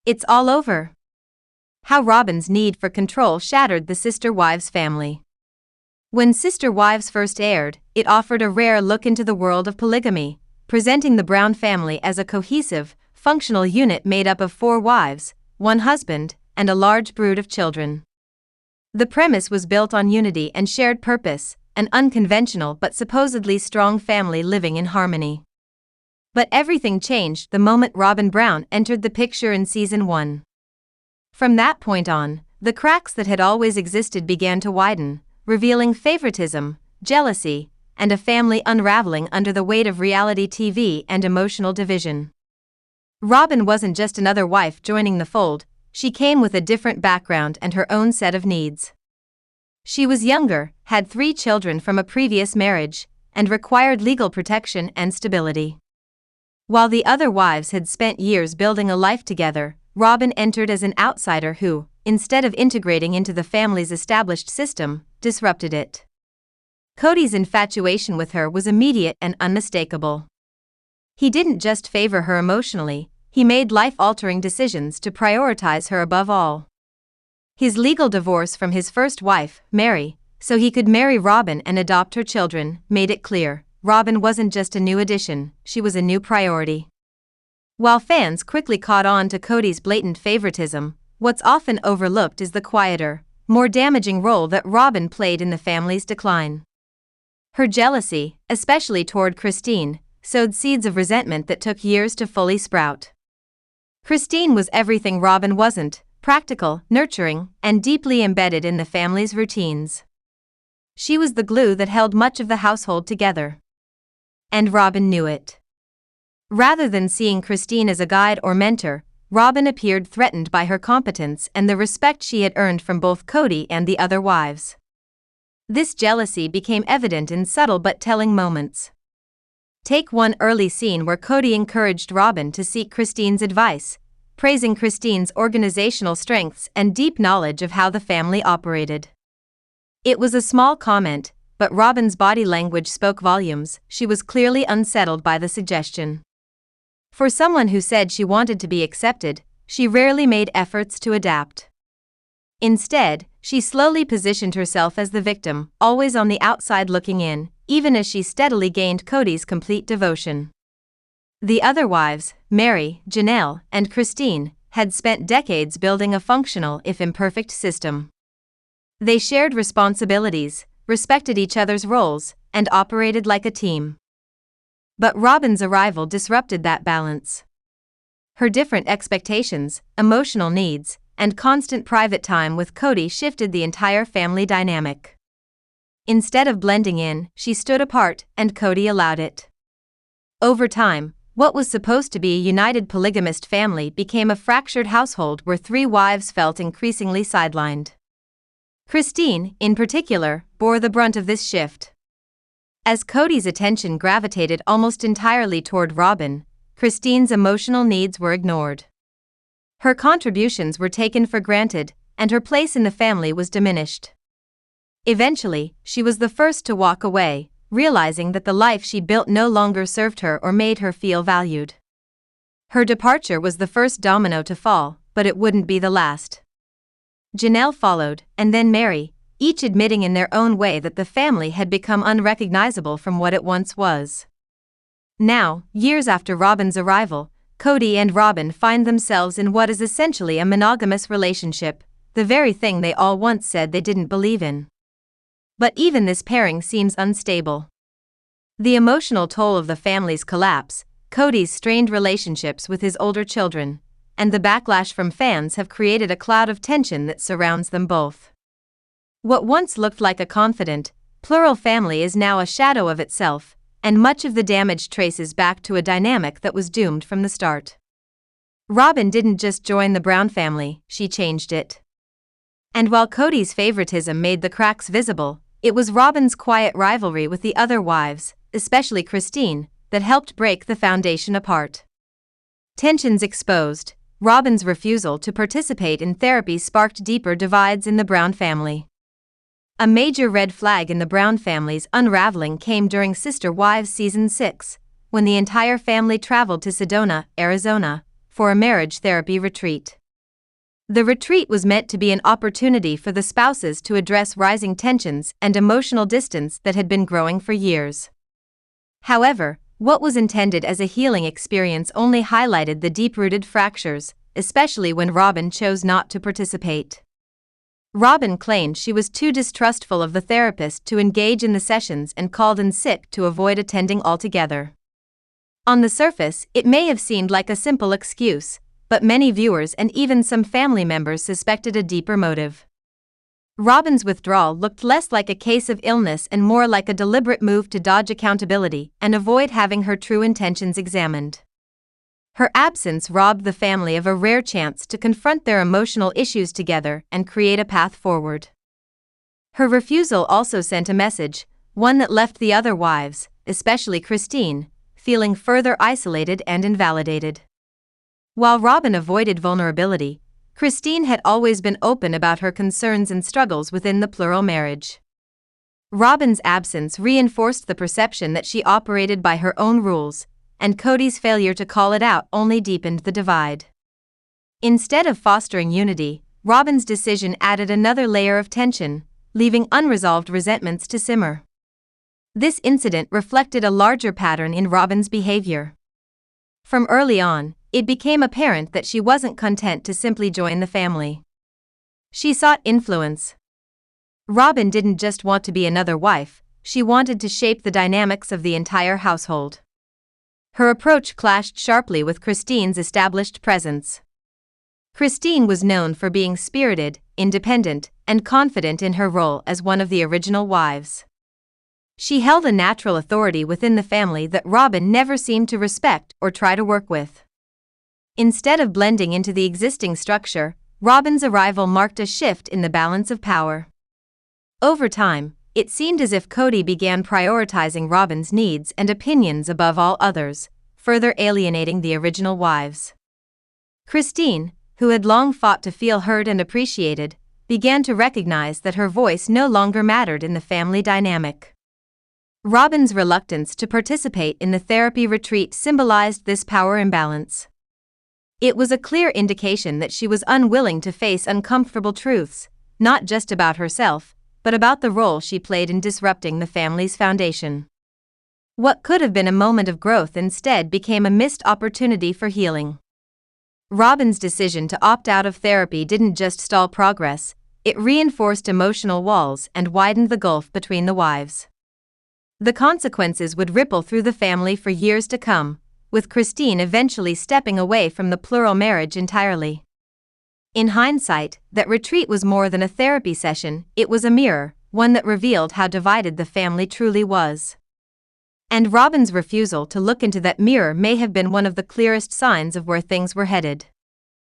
It's all over. How Robyn's need for control shattered the Sister Wives family. When Sister Wives first aired, it offered a rare look into the world of polygamy, presenting the Brown family as a cohesive, functional unit made up of 4 wives, 1 husband, and a large brood of children. The premise was built on unity and shared purpose, an unconventional but supposedly strong family living in harmony. But everything changed the moment Robyn Brown entered the picture in Season 1. From that point on, the cracks that had always existed began to widen, revealing favoritism, jealousy, and a family unraveling under the weight of reality TV and emotional division. Robyn wasn't just another wife joining the fold, she came with a different background and her own set of needs. She was younger, had 3 children from a previous marriage, and required legal protection and stability. While the other wives had spent years building a life together, Robyn entered as an outsider who, instead of integrating into the family's established system, disrupted it. Kody's infatuation with her was immediate and unmistakable. He didn't just favor her emotionally, he made life-altering decisions to prioritize her above all. His legal divorce from his first wife, Meri, so he could marry Robyn and adopt her children, made it clear, Robyn wasn't just a new addition, she was a new priority. While fans quickly caught on to Kody's blatant favoritism, what's often overlooked is the quieter, more damaging role that Robyn played in the family's decline. Her jealousy, especially toward Christine, sowed seeds of resentment that took years to fully sprout. Christine was everything Robyn wasn't: practical, nurturing, and deeply embedded in the family's routines. She was the glue that held much of the household together. And Robyn knew it. Rather than seeing Christine as a guide or mentor, Robyn appeared threatened by her competence and the respect she had earned from both Kody and the other wives. This jealousy became evident in subtle but telling moments. Take one early scene where Kody encouraged Robyn to seek Christine's advice, praising Christine's organizational strengths and deep knowledge of how the family operated. It was a small comment, but Robyn's body language spoke volumes. She was clearly unsettled by the suggestion. For someone who said she wanted to be accepted, she rarely made efforts to adapt. Instead, she slowly positioned herself as the victim, always on the outside looking in, even as she steadily gained Kody's complete devotion. The other wives, Meri, Janelle, and Christine, had spent decades building a functional if imperfect system. They shared responsibilities, respected each other's roles, and operated like a team. But Robyn's arrival disrupted that balance. Her different expectations, emotional needs, and constant private time with Kody shifted the entire family dynamic. Instead of blending in, she stood apart, and Kody allowed it. Over time, what was supposed to be a united polygamist family became a fractured household where 3 wives felt increasingly sidelined. Christine, in particular, bore the brunt of this shift. As Kody's attention gravitated almost entirely toward Robyn, Christine's emotional needs were ignored. Her contributions were taken for granted, and her place in the family was diminished. Eventually, she was the first to walk away, realizing that the life she built no longer served her or made her feel valued. Her departure was the first domino to fall, but it wouldn't be the last. Janelle followed, and then Meri, each admitting in their own way that the family had become unrecognizable from what it once was. Now, years after Robyn's arrival, Kody and Robyn find themselves in what is essentially a monogamous relationship, the very thing they all once said they didn't believe in. But even this pairing seems unstable. The emotional toll of the family's collapse, Kody's strained relationships with his older children, and the backlash from fans have created a cloud of tension that surrounds them both. What once looked like a confident, plural family is now a shadow of itself, and much of the damage traces back to a dynamic that was doomed from the start. Robyn didn't just join the Brown family, she changed it. And while Kody's favoritism made the cracks visible, it was Robyn's quiet rivalry with the other wives, especially Christine, that helped break the foundation apart. Tensions exposed, Robyn's refusal to participate in therapy sparked deeper divides in the Brown family. A major red flag in the Brown family's unraveling came during Sister Wives Season 6, when the entire family traveled to Sedona, Arizona, for a marriage therapy retreat. The retreat was meant to be an opportunity for the spouses to address rising tensions and emotional distance that had been growing for years. However, what was intended as a healing experience only highlighted the deep-rooted fractures, especially when Robyn chose not to participate. Robyn claimed she was too distrustful of the therapist to engage in the sessions and called in sick to avoid attending altogether. On the surface, it may have seemed like a simple excuse, but many viewers and even some family members suspected a deeper motive. Robyn's withdrawal looked less like a case of illness and more like a deliberate move to dodge accountability and avoid having her true intentions examined. Her absence robbed the family of a rare chance to confront their emotional issues together and create a path forward. Her refusal also sent a message, one that left the other wives, especially Christine, feeling further isolated and invalidated. While Robyn avoided vulnerability, Christine had always been open about her concerns and struggles within the plural marriage. Robyn's absence reinforced the perception that she operated by her own rules, and Kody's failure to call it out only deepened the divide. Instead of fostering unity, Robyn's decision added another layer of tension, leaving unresolved resentments to simmer. This incident reflected a larger pattern in Robyn's behavior. From early on, it became apparent that she wasn't content to simply join the family. She sought influence. Robyn didn't just want to be another wife, she wanted to shape the dynamics of the entire household. Her approach clashed sharply with Christine's established presence. Christine was known for being spirited, independent, and confident in her role as one of the original wives. She held a natural authority within the family that Robyn never seemed to respect or try to work with. Instead of blending into the existing structure, Robyn's arrival marked a shift in the balance of power. Over time, it seemed as if Kody began prioritizing Robyn's needs and opinions above all others, further alienating the original wives. Christine, who had long fought to feel heard and appreciated, began to recognize that her voice no longer mattered in the family dynamic. Robyn's reluctance to participate in the therapy retreat symbolized this power imbalance. It was a clear indication that she was unwilling to face uncomfortable truths, not just about herself, but about the role she played in disrupting the family's foundation. What could have been a moment of growth instead became a missed opportunity for healing. Robyn's decision to opt out of therapy didn't just stall progress, it reinforced emotional walls and widened the gulf between the wives. The consequences would ripple through the family for years to come, with Christine eventually stepping away from the plural marriage entirely. In hindsight, that retreat was more than a therapy session, it was a mirror, one that revealed how divided the family truly was. And Robyn's refusal to look into that mirror may have been one of the clearest signs of where things were headed.